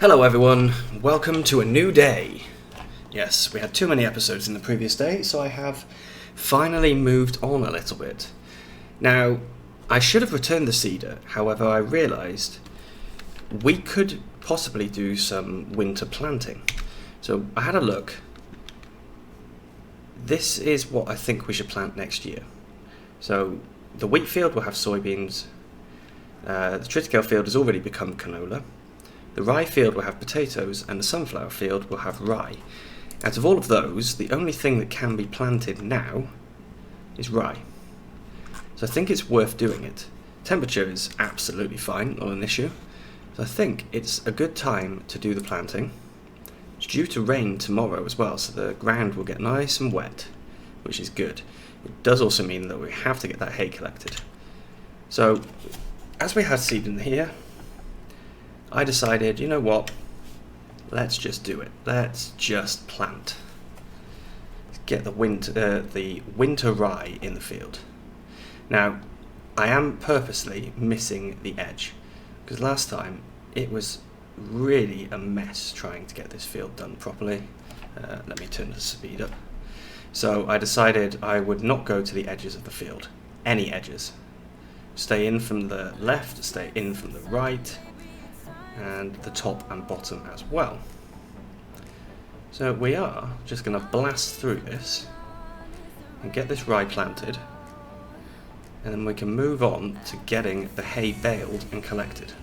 Hello everyone, welcome to a new day. Yes, we had too many episodes in the previous day, so I have finally moved on a little bit. Now, I should have returned the cedar, however I realised we could possibly do some winter planting. So I had a look. This is what I think we should plant next year. So the wheat field will have soybeans, the triticale field has already become canola. The rye field will have potatoes, and the sunflower field will have rye. Out of all of those, the only thing that can be planted now is rye. So I think it's worth doing it. Temperature is absolutely fine, not an issue. So I think it's a good time to do the planting. It's due to rain tomorrow as well, so the ground will get nice and wet, which is good. It does also mean that we have to get that hay collected. So, as we had seed in here, I decided, you know what, let's just do it. Let's just plant. Get the winter rye in the field. Now, I am purposely missing the edge, because last time it was really a mess trying to get this field done properly. Let me turn the speed up. So I decided I would not go to the edges of the field. Any edges. Stay in from the left, stay in from the right, and the top and bottom as well. So we are just going to blast through this and get this rye planted, and then we can move on to getting the hay baled and collected.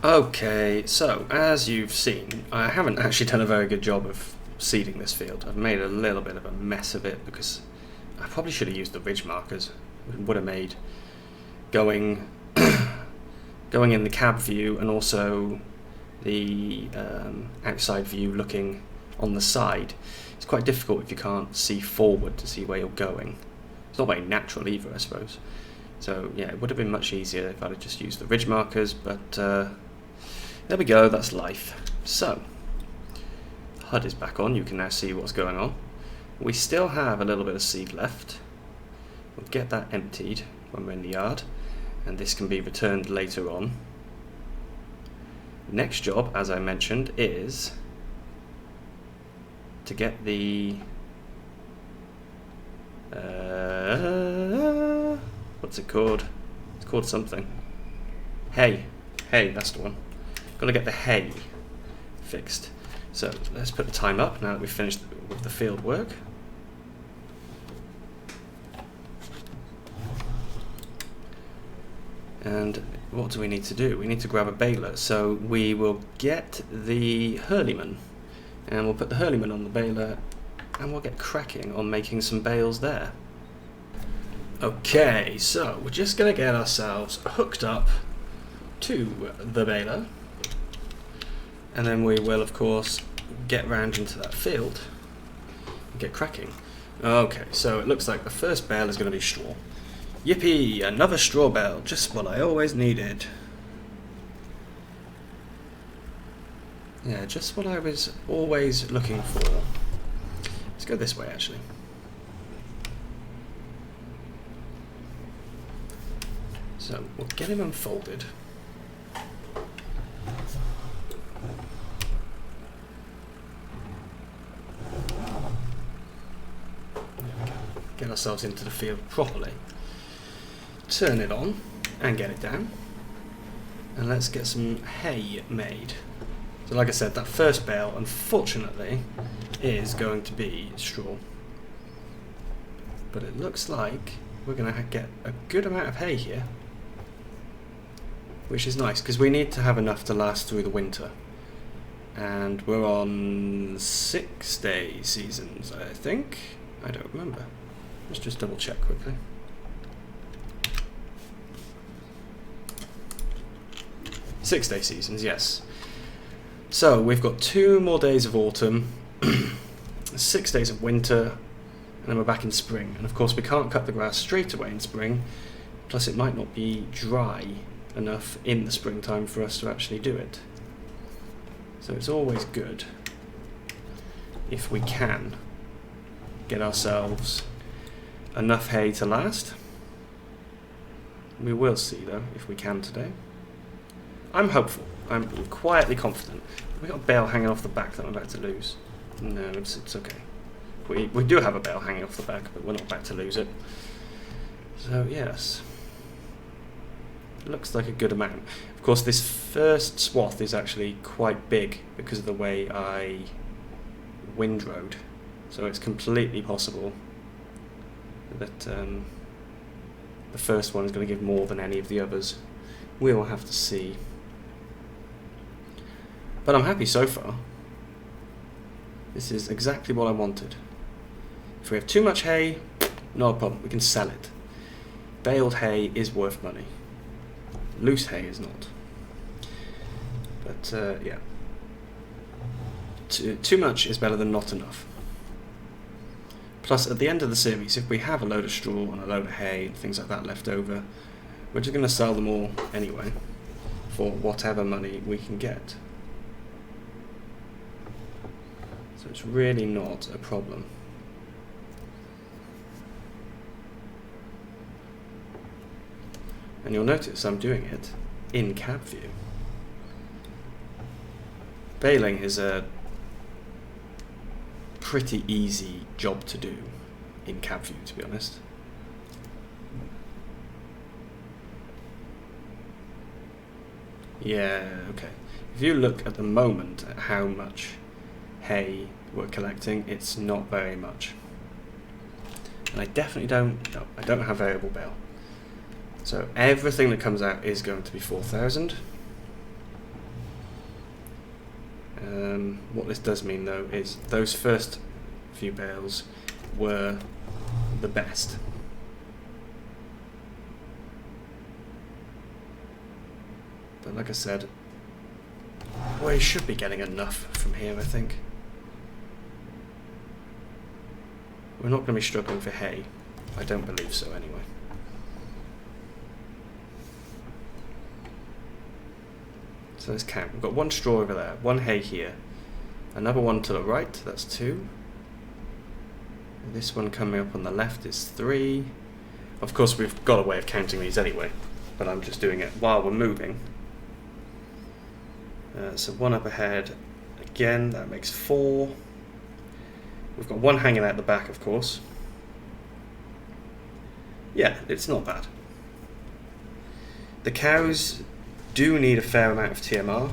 Okay, so as you've seen, I haven't actually done a very good job of seeding this field. I've made a little bit of a mess of it because I probably should have used the ridge markers. It would have made going in the cab view and also the outside view looking on the side. It's quite difficult if you can't see forward to see where you're going. It's not very natural either, I suppose. So yeah, it would have been much easier if I'd have just used the ridge markers, but there we go, that's life. So, HUD is back on, you can now see what's going on. We still have a little bit of seed left. We'll get that emptied when we're in the yard, and this can be returned later on. Next job, as I mentioned, is to to get the what's it called? It's called something. Hay, that's the one. Got to get the hay fixed. So let's put the time up now that we've finished with the field work. And what do we need to do? We need to grab a baler. So we will get the hurleyman, and we'll put the hurleyman on the baler, and we'll get cracking on making some bales there. Okay, so we're just going to get ourselves hooked up to the baler, and then we will, of course, get round into that field and get cracking. Okay, so it looks like the first bale is going to be straw. Yippee! Another straw bale, just what I always needed. Yeah, just what I was always looking for. Let's go this way, actually. So, we'll get him unfolded. Get ourselves into the field properly. Turn it on and get it down, and let's get some hay made. So like I said, that first bale unfortunately is going to be straw, but it looks like we're going to get a good amount of hay here, which is nice because we need to have enough to last through the winter, and we're on 6-day seasons, I think. I don't remember. Let's just double check quickly. 6-day seasons, yes. So we've got 2 more days of autumn, 6 days of winter, and then we're back in spring. And of course we can't cut the grass straight away in spring, plus it might not be dry enough in the springtime for us to actually do it. So it's always good if we can get ourselves enough hay to last. We will see though if we can today. I'm hopeful. I'm quietly confident. We've got a bale hanging off the back that I'm about to lose. No, it's okay. We do have a bale hanging off the back, but we're not about to lose it. So yes, it looks like a good amount. Of course, this first swath is actually quite big because of the way I windrowed. So it's completely possible that the first one is going to give more than any of the others. We will have to see. But I'm happy so far. This is exactly what I wanted. If we have too much hay, not a problem, we can sell it. Baled hay is worth money. Loose hay is not. But yeah. Too much is better than not enough. Plus, at the end of the series, if we have a load of straw and a load of hay and things like that left over, we're just going to sell them all anyway for whatever money we can get. So it's really not a problem. And you'll notice I'm doing it in cab view. Baling is a pretty easy job to do in cab view, to be honest. Yeah, okay. If you look at the moment at how much hay we're collecting, it's not very much. And I definitely I don't have variable bale. So everything that comes out is going to be 4,000. What this does mean though is those first few bales were the best. But like I said, we should be getting enough from here, I think. We're not going to be struggling for hay. I don't believe so anyway. So let's count. We've got 1 straw over there, 1 hay here, another one to the right, that's 2. This one coming up on the left is 3. Of course we've got a way of counting these anyway, but I'm just doing it while we're moving. So 1 up ahead, again that makes 4. We've got one hanging out the back, of course. Yeah, it's not bad. The cows do need a fair amount of TMR,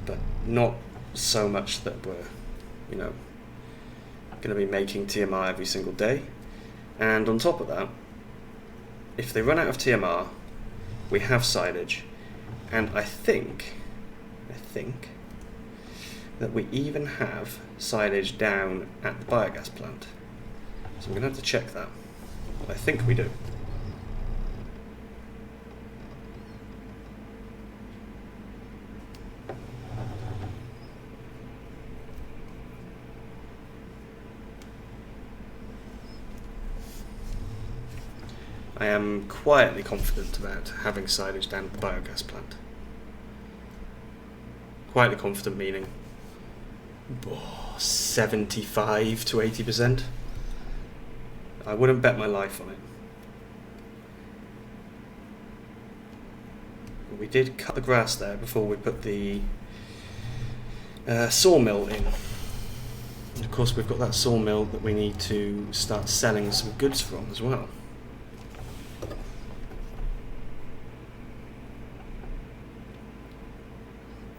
but not so much that we're, you know, going to be making TMR every single day. And on top of that, if they run out of TMR, we have silage, and I think that we even have silage down at the biogas plant. So I'm going to have to check that. But I think we do. I am quietly confident about having silage down at the biogas plant. Quietly confident meaning 75 to 80%. I wouldn't bet my life on it. We did cut the grass there before we put the sawmill in. And of course we've got that sawmill that we need to start selling some goods from as well.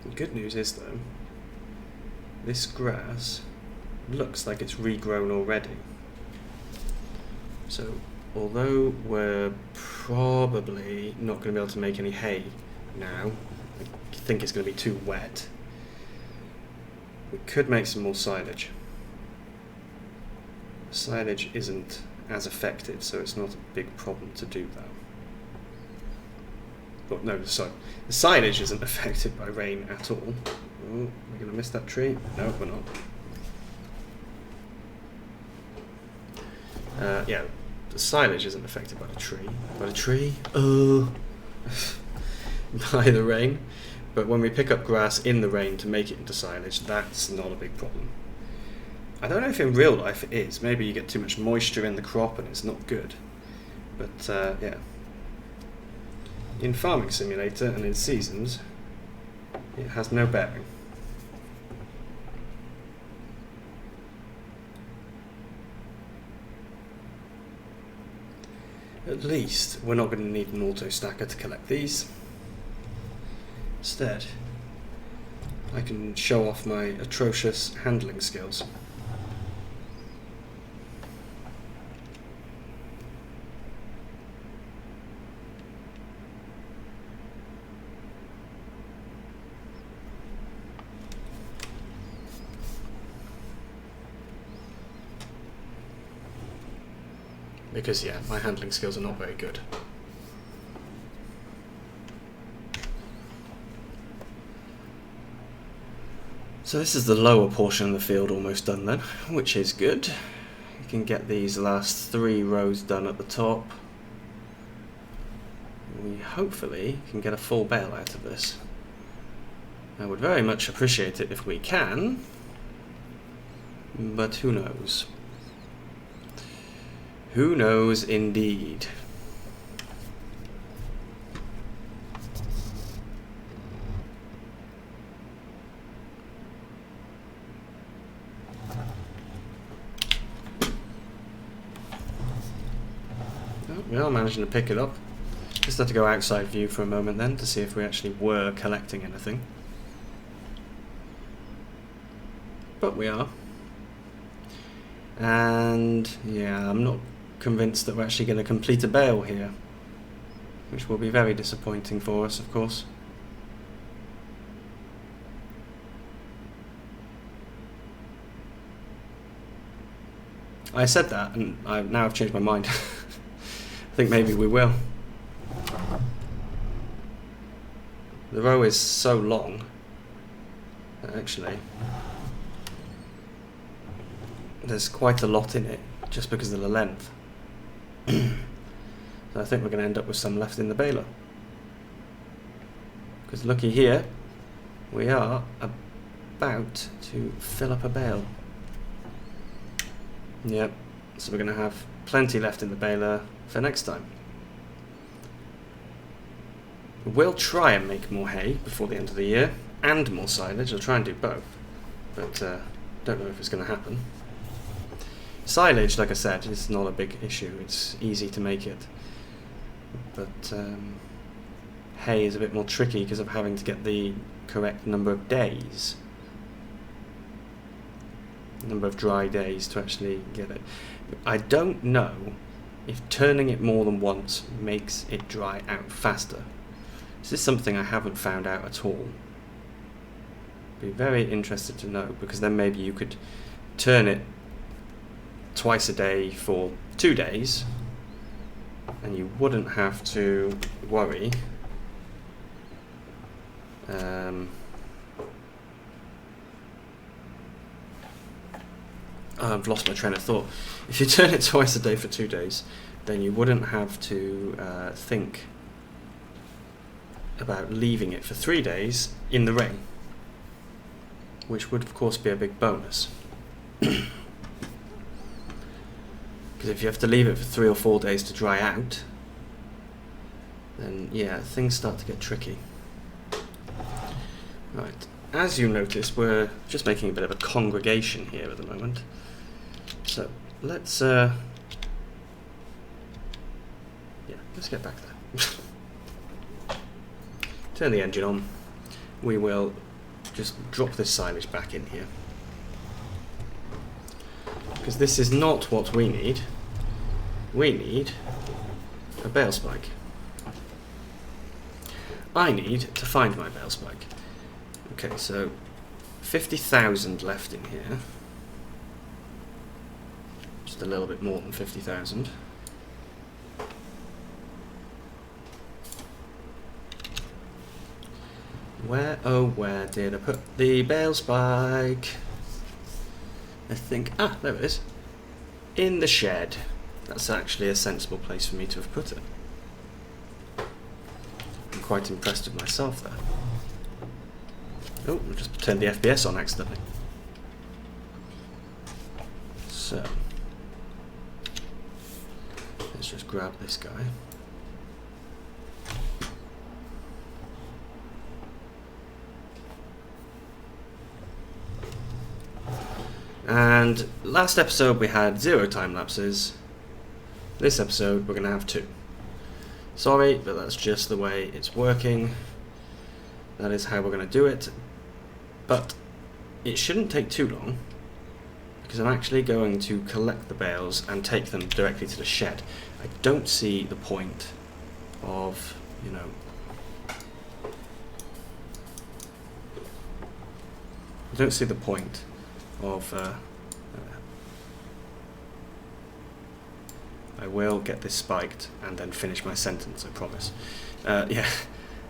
The good news is though, this grass looks like it's regrown already. So although we're probably not going to be able to make any hay now, I think it's going to be too wet, we could make some more silage. Silage isn't as effective, so it's not a big problem to do that. Oh, no, sorry. The silage isn't affected by rain at all. Oh, we're going to miss that tree? No, we're not. Yeah, the silage isn't affected by the tree. By the tree? Oh. By the rain. But when we pick up grass in the rain to make it into silage, that's not a big problem. I don't know if in real life it is. Maybe you get too much moisture in the crop and it's not good. But, yeah. In Farming Simulator and in Seasons, it has no bearing. At least we're not going to need an auto stacker to collect these. Instead, I can show off my atrocious handling skills. Because, yeah, my handling skills are not very good. So this is the lower portion of the field almost done then, which is good. You can get these last 3 rows done at the top. We hopefully can get a full bale out of this. I would very much appreciate it if we can, but who knows? Who knows indeed? Oh, we are managing to pick it up. Just had to go outside view for a moment then to see if we actually were collecting anything. But we are. And yeah, I'm not convinced that we're actually going to complete a bale here, which will be very disappointing for us, of course. I said that, and now I've changed my mind. I think maybe we will. The row is so long that actually there's quite a lot in it just because of the length. So I think we're going to end up with some left in the baler. Because looky here, we are about to fill up a bale. Yep, so we're going to have plenty left in the baler for next time. We'll try and make more hay before the end of the year, and more silage. I'll try and do both, but don't know if it's going to happen. Silage, like I said, is not a big issue. It's easy to make it. But hay is a bit more tricky because of having to get the correct number of days. Number of dry days to actually get it. I don't know if turning it more than once makes it dry out faster. This is something I haven't found out at all. Be very interested to know, because then maybe you could turn it twice a day for 2 days and you wouldn't have to worry I've lost my train of thought. If you turn it twice a day for 2 days, then you wouldn't have to think about leaving it for 3 days in the rain, which would of course be a big bonus. Because if you have to leave it for 3 or 4 days to dry out, then yeah, things start to get tricky. Right, as you notice, we're just making a bit of a congregation here at the moment. So let's let's get back there. Turn the engine on. We will just drop this silage back in here, because this is not what we need. We need a bale spike. I need to find my bale spike. Okay, so 50,000 left in here. Just a little bit more than 50,000. Where, oh where did I put the bale spike? I think, there it is. In the shed. That's actually a sensible place for me to have put it. I'm quite impressed with myself there. Oh, I just turned the FPS on accidentally. So, let's just grab this guy. And last episode we had 0 time lapses. This episode we're going to have 2. Sorry, but that's just the way it's working. That is how we're going to do it. But it shouldn't take too long, because I'm actually going to collect the bales and take them directly to the shed. I don't see the point of, you know, I don't see the point of I will get this spiked and then finish my sentence, I promise. Yeah,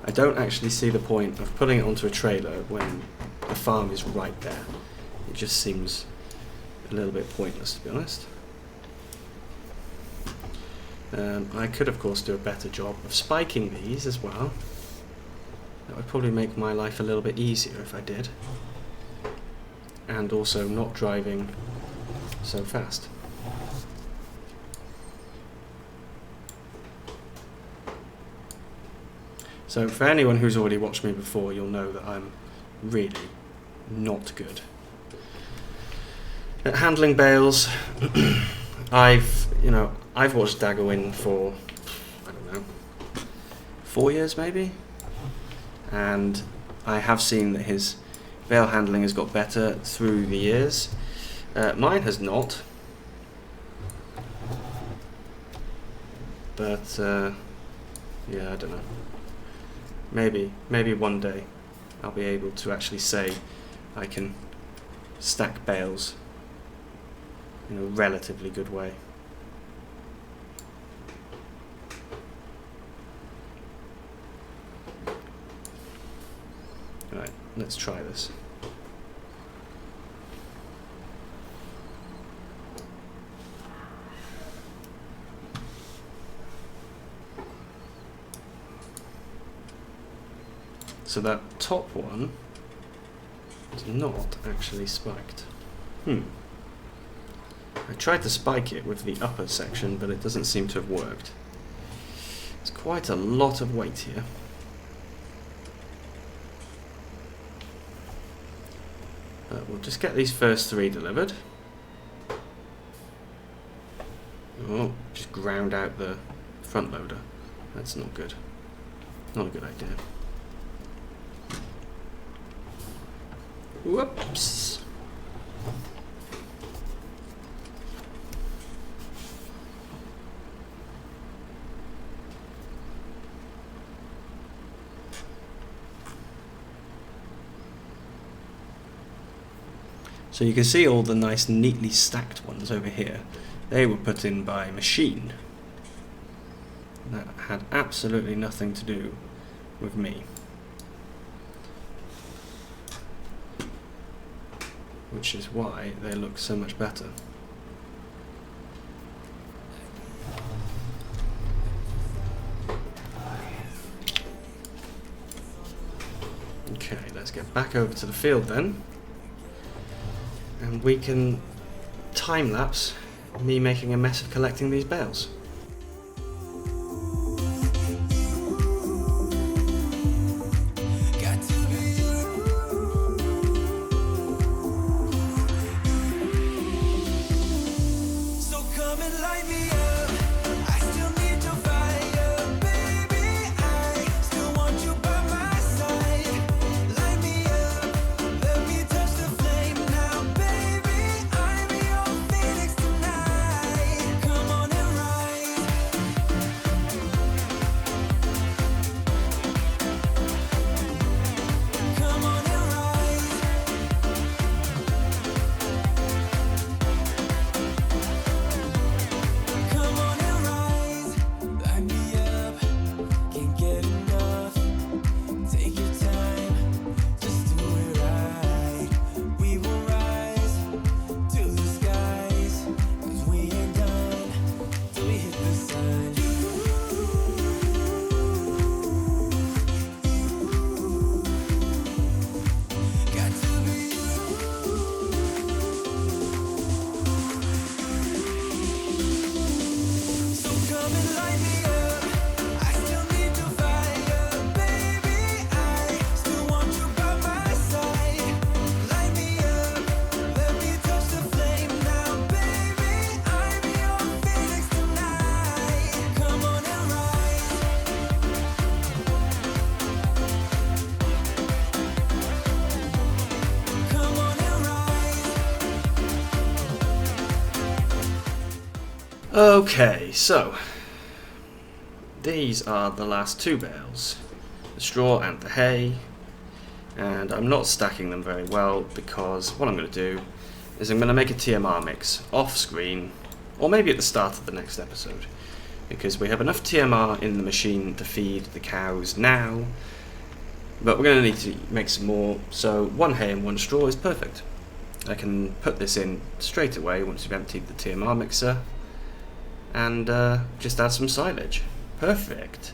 I don't actually see the point of putting it onto a trailer when the farm is right there. It just seems a little bit pointless, to be honest. I could of course do a better job of spiking these as well. That would probably make my life a little bit easier if I did. And also not driving so fast. So for anyone who's already watched me before, you'll know that I'm really not good at handling bales. I've watched Dagger win for, I don't know, 4 years maybe, and I have seen that his bale handling has got better through the years. Mine has not, but yeah, I don't know. Maybe one day I'll be able to actually say I can stack bales in a relatively good way. Alright, let's try this. So that top one is not actually spiked. I tried to spike it with the upper section, but it doesn't seem to have worked. It's quite a lot of weight here. But we'll just get these first 3 delivered. Oh, just ground out the front loader. That's not good. Not a good idea. Whoops. So you can see all the nice neatly stacked ones over here. They were put in by machine. That had absolutely nothing to do with me. Which is why they look so much better. Okay, let's get back over to the field then. And we can time-lapse me making a mess of collecting these bales. Okay, so these are the last two bales, the straw and the hay, and I'm not stacking them very well because what I'm going to do is I'm going to make a TMR mix off screen, or maybe at the start of the next episode, because we have enough TMR in the machine to feed the cows now, but we're going to need to make some more, so one hay and one straw is perfect. I can put this in straight away once we've emptied the TMR mixer, and just add some silage. Perfect.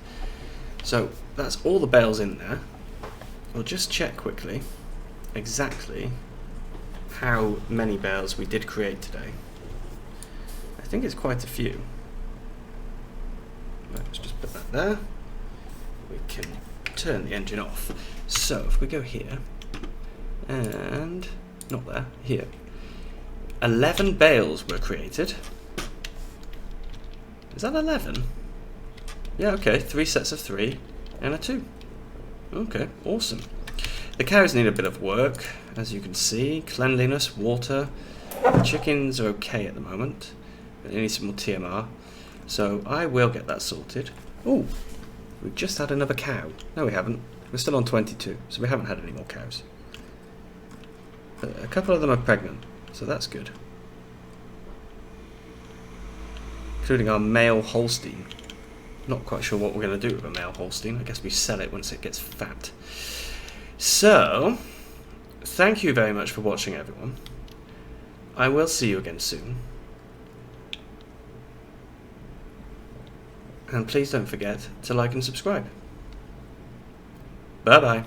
So that's all the bales in there. We'll just check quickly exactly how many bales we did create today. I think it's quite a few. Let's just put that there. We can turn the engine off. So if we go here, and not there, here. 11 bales were created. Is that 11? Yeah, okay, 3 sets of 3 and a 2. Okay, awesome. The cows need a bit of work, as you can see. Cleanliness, water. The chickens are okay at the moment, but they need some more TMR. So I will get that sorted. Oh, we've just had another cow. No, we haven't. We're still on 22, so we haven't had any more cows. But a couple of them are pregnant, so that's good. Including our male Holstein. Not quite sure what we're going to do with a male Holstein. I guess we sell it once it gets fat. So, thank you very much for watching, everyone. I will see you again soon. And please don't forget to like and subscribe. Bye-bye.